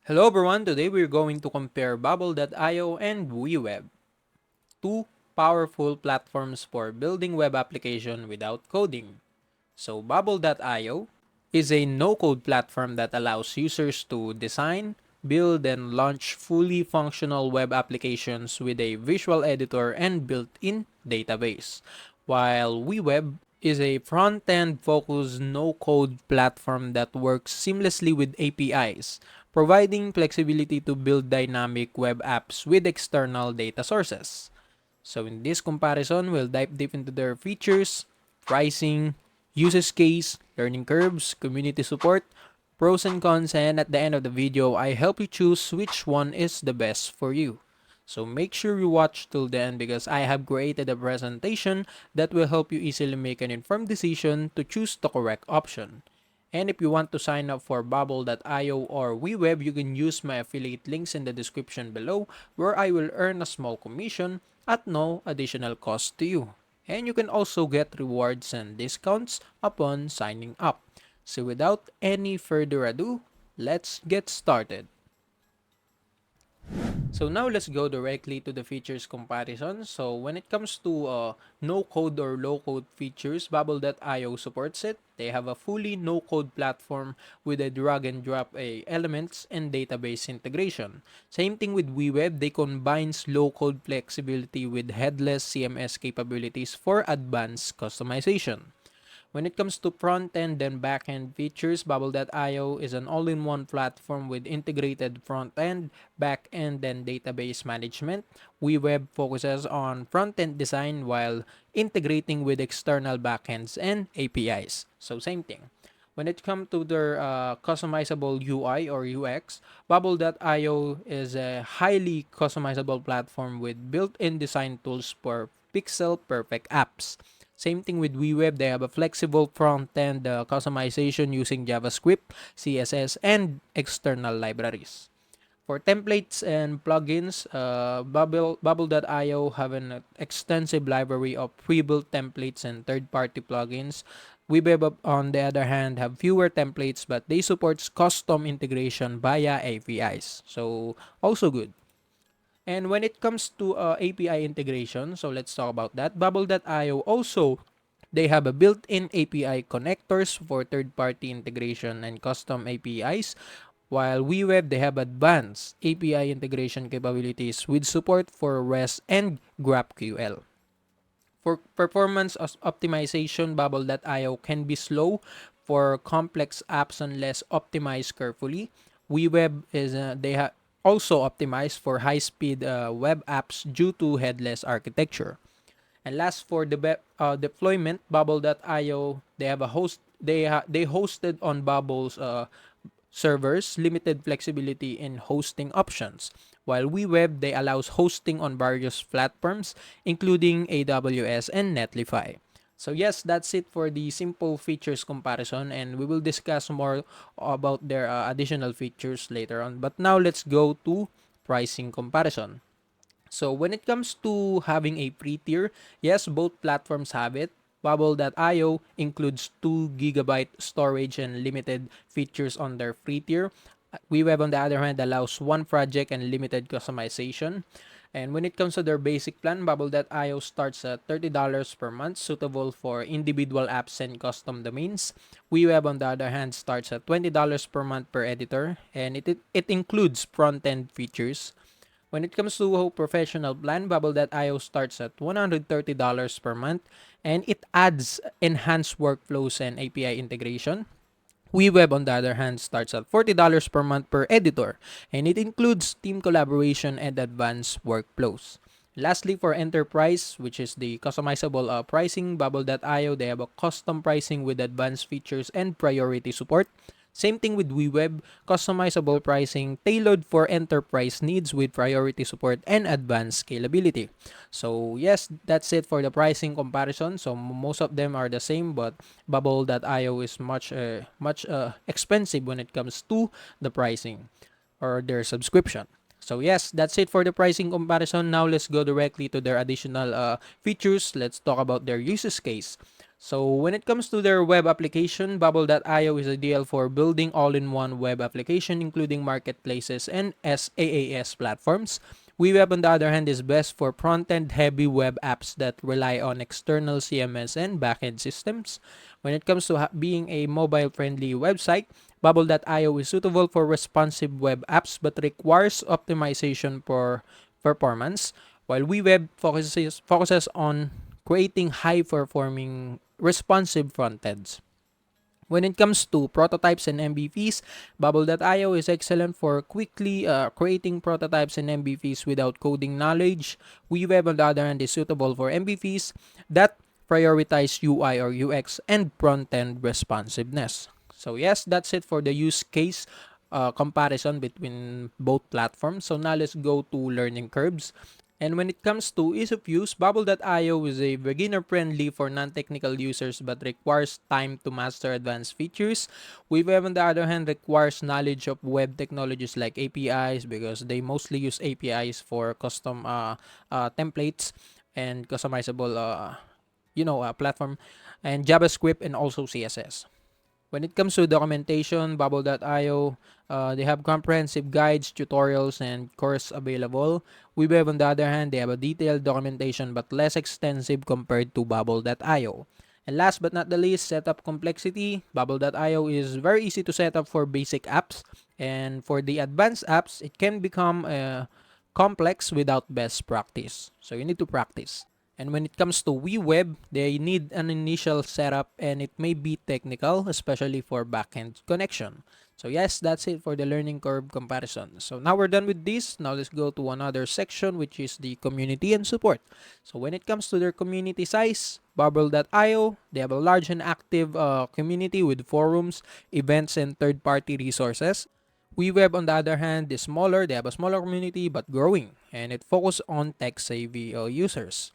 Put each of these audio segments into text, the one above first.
Hello everyone, today we're going to compare Bubble.io and Weweb, two powerful platforms for building web application without coding. So Bubble.io is a no-code platform that allows users to design, build, and launch fully functional web applications with a visual editor and built-in database. While Weweb is a front-end focused no-code platform that works seamlessly with APIs, providing flexibility to build dynamic web apps with external data sources. So in this comparison, we'll dive deep into their features, pricing, uses case, learning curves, community support, pros and cons, and at the end of the video, I help you choose which one is the best for you. So make sure you watch till the end because I have created a presentation that will help you easily make an informed decision to choose the correct option. And if you want to sign up for Bubble.io or Weweb, you can use my affiliate links in the description below where I will earn a small commission at no additional cost to you. And you can also get rewards and discounts upon signing up. So without any further ado, let's get started. So now let's go directly to the features comparison. So when it comes to no-code or low-code features, Bubble.io supports it. They have a fully no-code platform with a drag and drop elements and database integration. Same thing with Weweb, they combines low-code flexibility with headless CMS capabilities for advanced customization. When it comes to front-end and back-end features, Bubble.io is an all-in-one platform with integrated front-end, back-end, and database management. Weweb focuses on front-end design while integrating with external backends and APIs. So same thing. When it comes to their customizable UI or UX, Bubble.io is a highly customizable platform with built-in design tools for pixel-perfect apps. Same thing with Weweb, they have a flexible front-end customization using JavaScript, CSS, and external libraries. For templates and plugins, Bubble.io have an extensive library of pre-built templates and third-party plugins. Weweb, on the other hand, have fewer templates but they support custom integration via APIs. So, also good. And when it comes to API integration, so let's talk about that. Bubble.io also they have a built-in API connectors for third-party integration and custom APIs, while Weweb they have advanced API integration capabilities with support for REST and GraphQL. For performance optimization, Bubble.io can be slow for complex apps unless optimized carefully. Weweb is also optimized for high-speed web apps due to headless architecture. And last for the deployment, Bubble.io they have a host they hosted on Bubble's servers, limited flexibility in hosting options. While Weweb they allows hosting on various platforms including AWS and Netlify. So yes, that's it for the simple features comparison and we will discuss more about their additional features later on. But now let's go to pricing comparison. So when it comes to having a free tier, yes, both platforms have it. Bubble.io includes 2 GB storage and limited features on their free tier. Weweb, on the other hand, allows one project and limited customization. And when it comes to their basic plan, Bubble.io starts at $30 per month, suitable for individual apps and custom domains. Weweb, on the other hand, starts at $20 per month per editor, and it includes front-end features. When it comes to professional plan, Bubble.io starts at $130 per month and it adds enhanced workflows and API integration. Weweb, on the other hand, starts at $40 per month per editor and it includes team collaboration and advanced workflows. Lastly, for enterprise, which is the customizable pricing, Bubble.io, they have a custom pricing with advanced features and priority support. Same thing with Weweb, customizable pricing tailored for enterprise needs with priority support and advanced scalability. So yes, that's it for the pricing comparison. So most of them are the same, but Bubble.io is much expensive when it comes to the pricing or their subscription. So yes, that's it for the pricing comparison. Now let's go directly to their additional features. Let's talk about their uses case. So when it comes to their web application, Bubble.io is ideal for building all-in-one web application, including marketplaces and SaaS platforms. Weweb, on the other hand, is best for front-end heavy web apps that rely on external CMS and backend systems. When it comes to being a mobile-friendly website, Bubble.io is suitable for responsive web apps but requires optimization for performance, while Weweb focuses on creating high-performing responsive front ends. When it comes to prototypes and MVPs, Bubble.io is excellent for quickly creating prototypes and MVPs without coding knowledge. Weweb, on the other hand, is suitable for MVPs that prioritize UI or UX and front-end responsiveness. So yes, that's it for the use case comparison between both platforms. So now let's go to learning curves. And when it comes to ease of use, Bubble.io is a beginner-friendly for non-technical users but requires time to master advanced features. Weweb, on the other hand, requires knowledge of web technologies like APIs because they mostly use APIs for custom templates and customizable platform, and JavaScript and also CSS. When it comes to documentation, Bubble.io, they have comprehensive guides, tutorials, and course available. Weweb, on the other hand, they have a detailed documentation but less extensive compared to Bubble.io. And last but not the least, setup complexity. Bubble.io is very easy to set up for basic apps. And for the advanced apps, it can become complex without best practice. So you need to practice. And when it comes to Weweb, they need an initial setup and it may be technical, especially for backend connection. So yes, that's it for the learning curve comparison. So now we're done with this. Now let's go to another section, which is the community and support. So when it comes to their community size, Bubble.io, they have a large and active community with forums, events, and third-party resources. Weweb, on the other hand, is smaller. They have a smaller community but growing, and it focuses on tech-savvy users.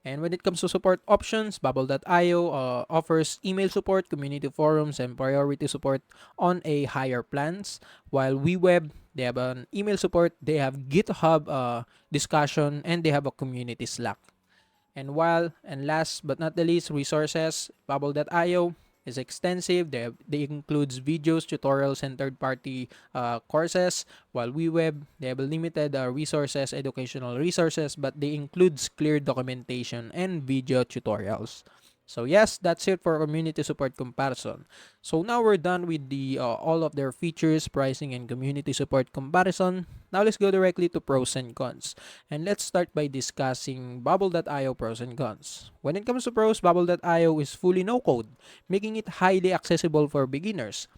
And when it comes to support options, Bubble.io offers email support, community forums, and priority support on a higher plans. While Weweb, they have an email support, they have GitHub discussion, and they have a community Slack. And last but not the least, resources, Bubble.io is extensive. They includes videos, tutorials, and third-party courses. While Weweb, they have limited resources, educational resources, but they includes clear documentation and video tutorials. So yes, that's it for community support comparison. So now we're done with the all of their features, pricing, and community support comparison. Now let's go directly to pros and cons. And let's start by discussing Bubble.io pros and cons. When it comes to pros, Bubble.io is fully no-code, making it highly accessible for beginners.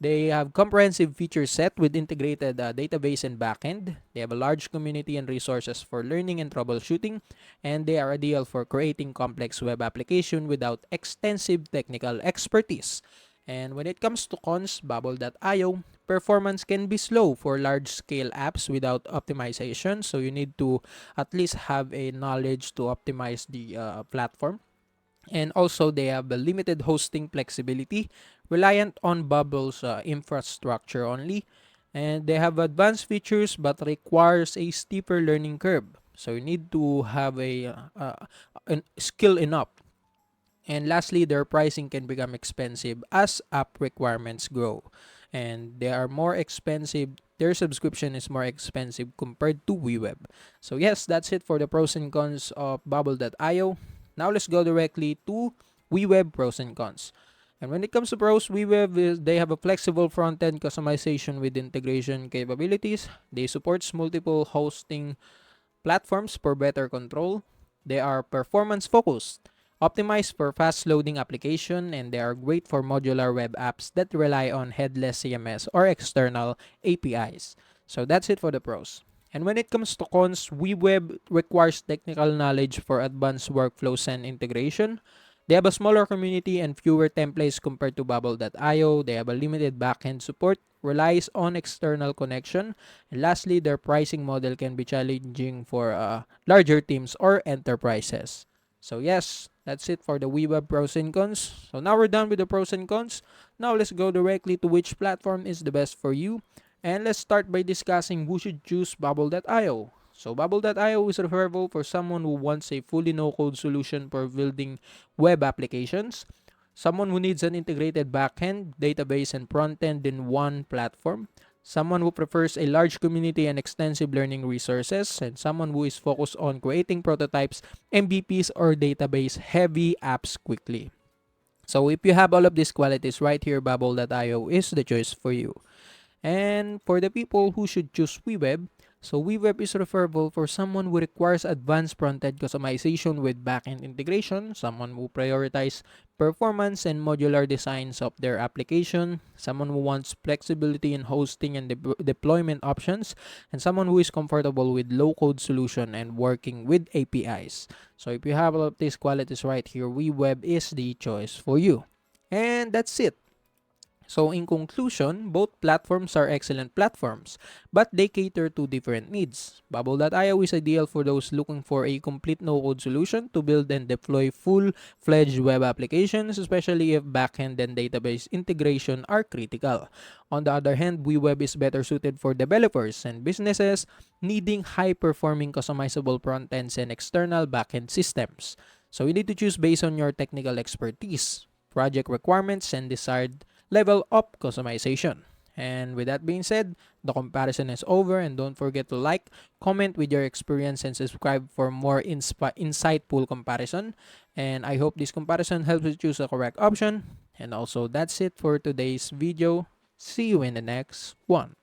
They have comprehensive feature set with integrated database and backend. They have a large community and resources for learning and troubleshooting, and they are ideal for creating complex web application without extensive technical expertise. And when it comes to cons, Bubble.io, performance can be slow for large-scale apps without optimization, so you need to at least have a knowledge to optimize the platform. And also, they have a limited hosting flexibility, reliant on Bubble's infrastructure only. And they have advanced features but requires a steeper learning curve. So you need to have a skill enough. And lastly, their pricing can become expensive as app requirements grow. And they are more expensive. Their subscription is more expensive compared to Weweb. So yes, that's it for the pros and cons of Bubble.io. Now let's go directly to Weweb pros and cons. And when it comes to pros, they have a flexible front-end customization with integration capabilities. They support multiple hosting platforms for better control. They are performance focused, optimized for fast loading application, and they are great for modular web apps that rely on headless CMS or external APIs. So that's it for the pros. And when it comes to cons, Weweb requires technical knowledge for advanced workflows and integration. They have a smaller community and fewer templates compared to Bubble.io. They have a limited backend support, relies on external connection. And lastly, their pricing model can be challenging for larger teams or enterprises. So yes, that's it for the Weweb pros and cons. So now we're done with the pros and cons. Now let's go directly to which platform is the best for you. And let's start by discussing who should choose Bubble.io. So Bubble.io is referable for someone who wants a fully no-code solution for building web applications, someone who needs an integrated backend, database, and front-end in one platform, someone who prefers a large community and extensive learning resources, and someone who is focused on creating prototypes, MVPs, or database-heavy apps quickly. So if you have all of these qualities right here, Bubble.io is the choice for you. And for the people who should choose Weweb, so Weweb is referable for someone who requires advanced front-end customization with back-end integration, someone who prioritizes performance and modular designs of their application, someone who wants flexibility in hosting and deployment options, and someone who is comfortable with low-code solution and working with APIs. So if you have all of these qualities right here, Weweb is the choice for you. And that's it. So in conclusion, both platforms are excellent platforms, but they cater to different needs. Bubble.io is ideal for those looking for a complete no-code solution to build and deploy full-fledged web applications, especially if backend and database integration are critical. On the other hand, Weweb is better suited for developers and businesses needing high-performing customizable front-ends and external backend systems. So you need to choose based on your technical expertise, project requirements, and desired level of customization. And with that being said, the comparison is over, and don't forget to like, comment with your experience, and subscribe for more insightful comparison. And I hope this comparison helps you choose the correct option. And also, that's it for today's video. See you in the next one.